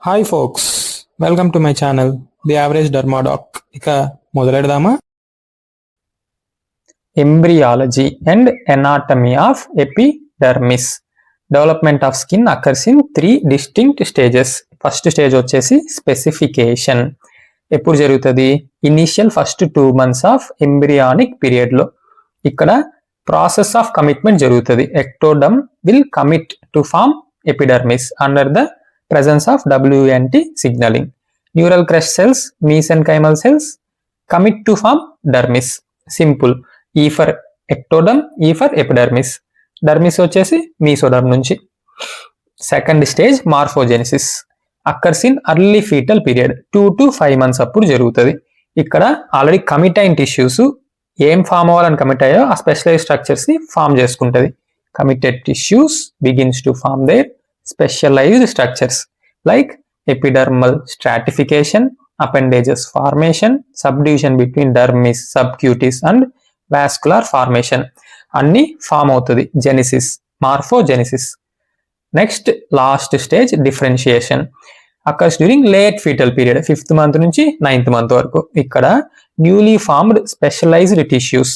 Hi folks, welcome to my channel the average dermadoc. ఇక మొదలెడదామా? Embryology and anatomy of epidermis. Development of skin occurs in 3 distinct stages. First stage వచ్చేసి specification. ఎప్పుడు జరుగుతుంది? Initial first 2 months of embryonic period లో. ఇక్కడ process of commitment జరుగుతుంది. Ectoderm will commit to form epidermis under the presence of WNT signaling. Neural crest cells, mesenchymal cells commit to form dermis. Simple. E for ectoderm, E for epidermis. Dermis వచ్చేసి mesoderm నుంచి. Second stage morphogenesis occurs in early fetal period 2 to 5 months అప్పుడు జరుగుతుంది. ఇక్కడ already commit అయిన tissues ఏం form అవ్వాలని commit అయ్యో ఆ స్పెషలైజ్ స్ట్రక్చర్స్ ని ఫామ్ చేసుకుంటది. Committed tissues begins to form their specialized structures like epidermal stratification, appendages formation, subdivision between dermis, subcutis and vascular formation అన్ని ఫామ్ అవుతుంది. Genesis, morphogenesis. Next last stage differentiation occurs during late fetal period 5th month నుంచి 9th month వరకు. ఇక్కడ newly formed specialized tissues,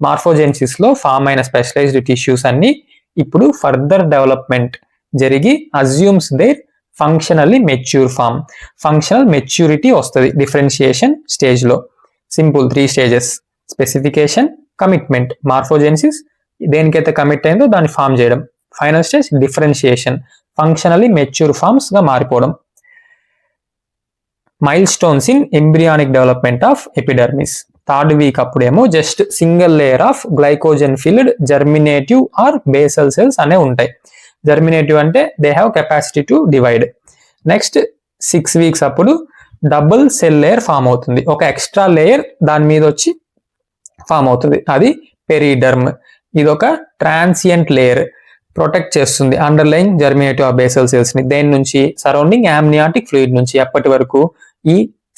morphogenesis లో form అయిన specialized tissues అన్ని ఇప్పుడు further development జరిగి assumes their functionally mature form. Functional maturity వస్తుంది differentiation stage లో. Simple 3 stages: specification, commitment, morphogenesis దేనికైతే కమిట్ అయిందో దాన్ని ఫామ్ చేయడం. Final stage differentiation, functionally mature forms గా మారిపోవడం. Mile stones in embryonic development of epidermis. 3rd week అప్పుడేమో just single layer of glycogen filled germinative or basal cells అనే ఉంటాయి. Germinative అంటే they have capacity to divide. Next 6 weeks అప్పుడు double cell layer form అవుతుంది. ఒక extra layer దాని మీద వచ్చి ఫామ్ అవుతుంది, అది పెరిడర్మ్. ఇది ఒక ట్రాన్సియంట్ లేయర్, ప్రొటెక్ట్ చేస్తుంది అండర్లైన్ జర్మినేటివ్ ఆఫ్ బేసల్ సెల్స్ ని. దేని నుంచి? సరౌండింగ్ యామ్నియాటిక్ ఫ్లూయిడ్ నుంచి. అప్పటి వరకు ఈ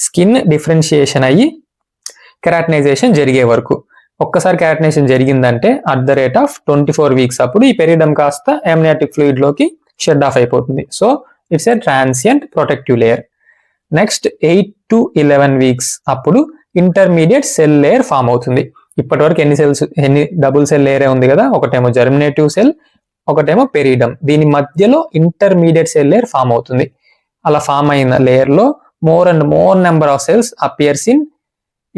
స్కిన్ డిఫరెన్షియేషన్ అయ్యి కెరాటినైజేషన్ జరిగే వరకు. ఒక్కసారి కెరాటినైజేషన్ జరిగిందంటే at the rate of 24 weeks అప్పుడు ఈ పెరిడమ్ కాస్త యామ్నియాటిక్ ఫ్లూయిడ్ లోకి షెడ్ ఆఫ్ అయిపోతుంది. So it's a transient protective layer. Next 8 to 11 weeks అప్పుడు ఇంటర్మీడియట్ సెల్ లేయర్ ఫామ్ అవుతుంది. ఇప్పటి వరకు ఎన్ని డబుల్ సెల్ లేయర్ ఉంది కదా, ఒకటేమో జర్మినేటివ్ సెల్, ఒకటేమో పెరిడమ్. దీని మధ్యలో ఇంటర్మీడియట్ సెల్ లేయర్ ఫామ్ అవుతుంది. అలా ఫామ్ అయిన లేయర్ లో more and more number of cells appears in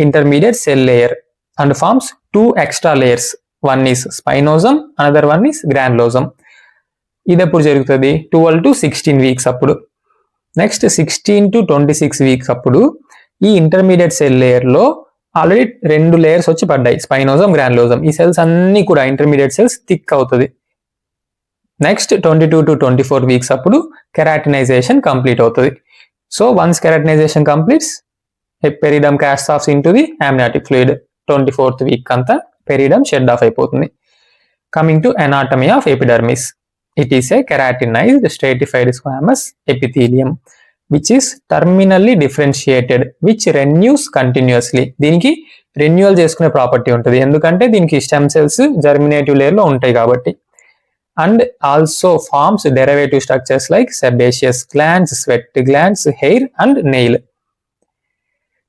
intermediate cell layer and forms 2 extra layers. One is spinosum, another one is granulosum. ఇది ఎప్పుడు జరుగుతుంది? 12 to 16 weeks అప్పుడు. నెక్స్ట్ 16 to 26 weeks అప్పుడు ఈ ఇంటర్మీడియట్ సెల్ లేయర్ లో ఆల్రెడీ 2 లేయర్స్ వచ్చి పడ్డాయి, స్పైనోజం, గ్రాన్యులోజం. ఈ సెల్స్ అన్ని కూడా ఇంటర్మీడియట్ సెల్స్ థిక్ అవుతుంది. నెక్స్ట్ 22 to 24 weeks అప్పుడు కెరాటినైజేషన్ కంప్లీట్ అవుతుంది. So once keratinization completes, periderm cast off into the amniotic fluid. 24th week అంతా పెరిడమ్ షెడ్ ఆఫ్ అయిపోతుంది. Coming to anatomy of epidermis. It is a keratinized stratified squamous epithelium which is terminally differentiated which renews continuously. దీనికి renewal చేసుకునే property ఉంటుంది, ఎందుకంటే దీనికి stem cells జర్మినేటివ్ layer లో ఉంటాయి కాబట్టి. And also forms derivative structures like sebaceous glands, sweat glands, hair and nail.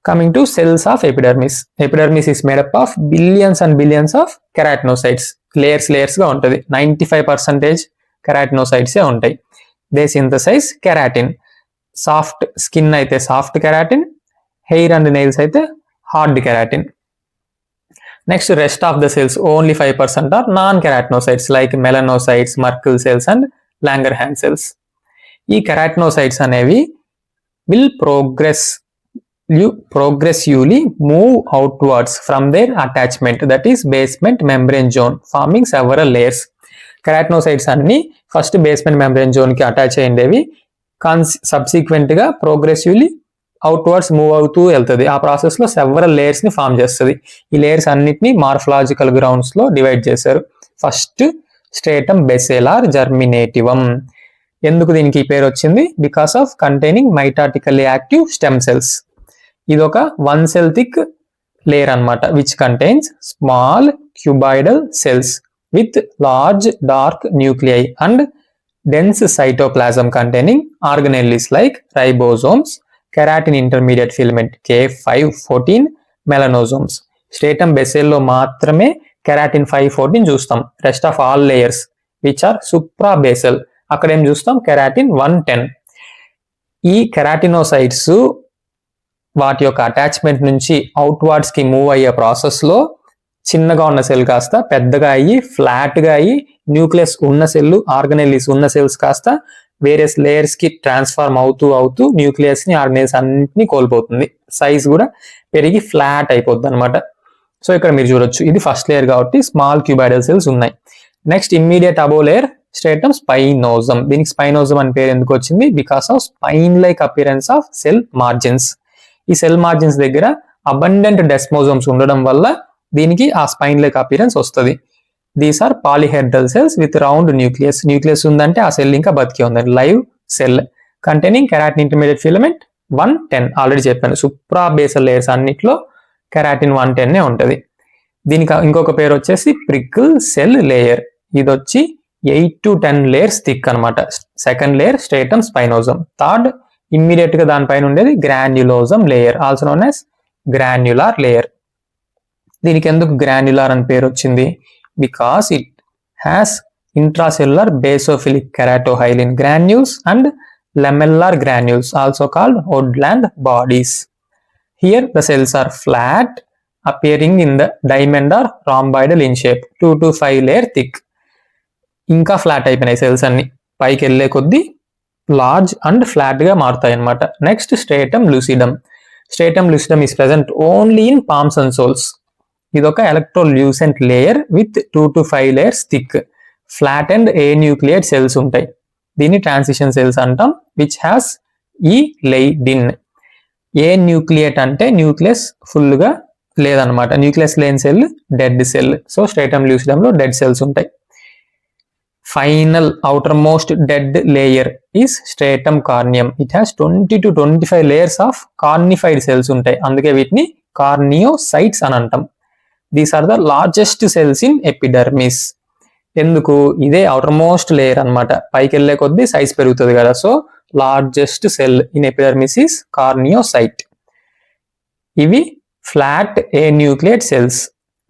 Coming to cells of epidermis. Epidermis is made up of billions and billions of keratinocytes. Layers గా ఉంటుంది. 95% keratinocytes ఏ ఉంటాయి. They synthesize keratin. Soft skin అయితే soft keratin, hair and nails అయితే hard keratin. Next rest of the cells only 5% are non keratinocytes like melanocytes, Merkel cells and Langerhans cells. ఈ keratinocytes అనేవి will progressively move outwards from their attachment, that is basement membrane zone, forming several layers. Keratinocytes అన్ని first basement membrane zone కి attach అయ్యేవి, subsequent గా progressively outwards move అవుతూ వెళ్తుంది. ఆ process లో సెవరల్ లేయర్స్ ని ఫామ్ చేస్తుంది. ఈ లేయర్స్ అన్నిటిని మార్ఫలాజికల్ గ్రౌండ్స్ లో డివైడ్ చేశారు. First stratum basalar germinativum. ఎందుకు దీనికి ఈ పేరు వచ్చింది? Because of containing mitotically active stem cells. ఇది ఒక 1 cell థిక్ లేయర్ అన్నమాట, which contains small cuboidal cells with large dark nuclei and dense cytoplasm containing organelles like ribosomes, keratin intermediate filament K514, melanosomes. Stratum basal లో మాత్రమే keratin 514 చూస్తాం. Rest of all layers which are suprabasal అక్కడ ఏం చూస్తాం keratin 110. ఈ keratinocytes వాటి యొక్క attachment నుంచి అవుట్వర్డ్స్ కి మూవ్ అయ్యే ప్రాసెస్ లో చిన్నగా ఉన్న సెల్ కాస్త పెద్దగా అయ్యి ఫ్లాట్ గా అయ్యి న్యూక్లియస్ ఉన్న సెల్ ఆర్గనెల్లీస్ ఉన్న సెల్స్ కాస్త వేరియస్ లేయర్స్ కి ట్రాన్స్ఫార్మ్ అవుతూ న్యూక్లియస్ ని ఆర్గనెల్స్ అన్నింటినీ కోల్పోతుంది. సైజ్ కూడా పెరిగి ఫ్లాట్ అయిపోద్ది అనమాట. సో ఇక్కడ మీరు చూడొచ్చు ఇది ఫస్ట్ లేయర్ కాబట్టి స్మాల్ క్యూబాయిడల్ సెల్స్ ఉన్నాయి. Next immediate above layer stratum spinosum. దీనికి స్పైనోజం అని పేరు ఎందుకు వచ్చింది? Because of spine like appearance of cell margins. ఈ సెల్ మార్జిన్స్ దగ్గర అబండెంట్ డెస్మోజోమ్స్ ఉండడం వల్ల దీనికి ఆ స్పైన్ లైక్ అపియరెన్స్ వస్తుంది. These are polyhedral cells with round nucleus. Nucleus ఉందంటే ఆ సెల్ ఇంకా బతికే ఉందండి, live cell containing keratin intermediate filament 110. Already చెప్పాను సూప్రాబేసల్ లేయర్స్ అన్నిట్లో కెరాటిన్ 110 ఉంటుంది. దీనికి ఇంకొక పేరు వచ్చేసి ప్రికిల్ సెల్ లేయర్. ఇది వచ్చి 8 to 10 లేయర్స్ థిక్ అనమాట. Second layer stratum spinosum. Third immediate గా దానిపైన ఉండేది granulosum layer, also known as granular layer. దీనికి ఎందుకు గ్రాన్యులార్ అని పేరు వచ్చింది? Because it has intracellular basophilic keratohyalin granules and lamellar granules, also called woodland bodies. Here the cells are flat, appearing in the diamond or rhomboidal in shape, 2 to 5 layer thick. ఇంకా flat అయిపోయినాయి cells అన్ని, పైకి వెళ్ళే కొద్దీ large and flat గా మారుతాయి అన్నమాట. Next stratum lucidum. Stratum lucidum is present only in palms and soles. ఇది ఒక electrolucent layer with 2 to 5 layers thick. Flat and anucleate cells ఉంటాయి. దీన్ని ట్రాన్సిషన్ సెల్స్ అంటాం, which has eleidin. Anucleate అంటే nucleus full గా లేదనమాట. Nucleus లేని cell dead cell. So stratum lucidum లో డెడ్ సెల్స్ ఉంటాయి. Final outermost dead layer is stratum corneum. It has 20 to 25 layers of cornified cells ఉంటాయి. అందుకే వీటిని corneocytes అని అంటాం. These are the largest cells in epidermis. ఎందుకు? ఇదే outer most layer అనమాట. పైకి వెళ్ళే కొద్దీ సైజ్ పెరుగుతుంది కదా. So largest cell in epidermis is corneocyte. ఇవి flat anucleate cells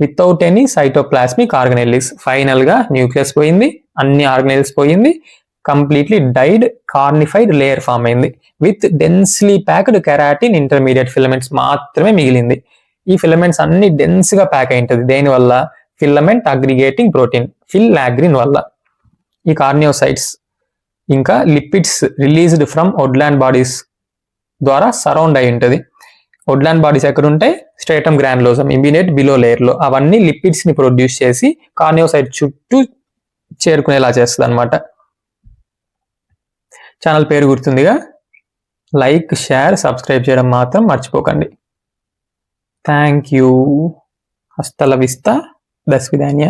without any cytoplasmic organelles. Final గా న్యూక్లియస్ పోయింది, అన్ని ఆర్గనెల్స్ పోయింది, completely died cornified layer form అయింది with densely packed keratin intermediate filaments మాత్రమే మిగిలింది. ఈ ఫిలమెంట్స్ అన్ని డెన్స్ గా ప్యాక్ అయింటది. దేనివల్ల? ఫిలమెంట్ అగ్రిగేటింగ్ ప్రోటీన్ ఫిల్లాగ్రిన్ వల్ల. ఈ కార్నియోసైట్స్ ఇంకా lipids released from Woodland bodies ద్వారా సరౌండ్ అయి ఉంటుంది. వుడ్లాండ్ బాడీస్ ఎక్కడ ఉంటాయి? స్ట్రేటమ్ గ్రాన్యులోజం ఇమీడియట్ బిలో లేయర్ లో. అవన్నీ లిపిడ్స్ ని ప్రొడ్యూస్ చేసి కార్నియోసైట్ చుట్టూ చేరుకునేలా చేస్తుంది అనమాట. ఛానల్ పేరు గుర్తుందిగా. లైక్, షేర్, సబ్స్క్రైబ్ చేయడం మాత్రం మర్చిపోకండి. Thank you. హస్త ల విస్తా. До свидания.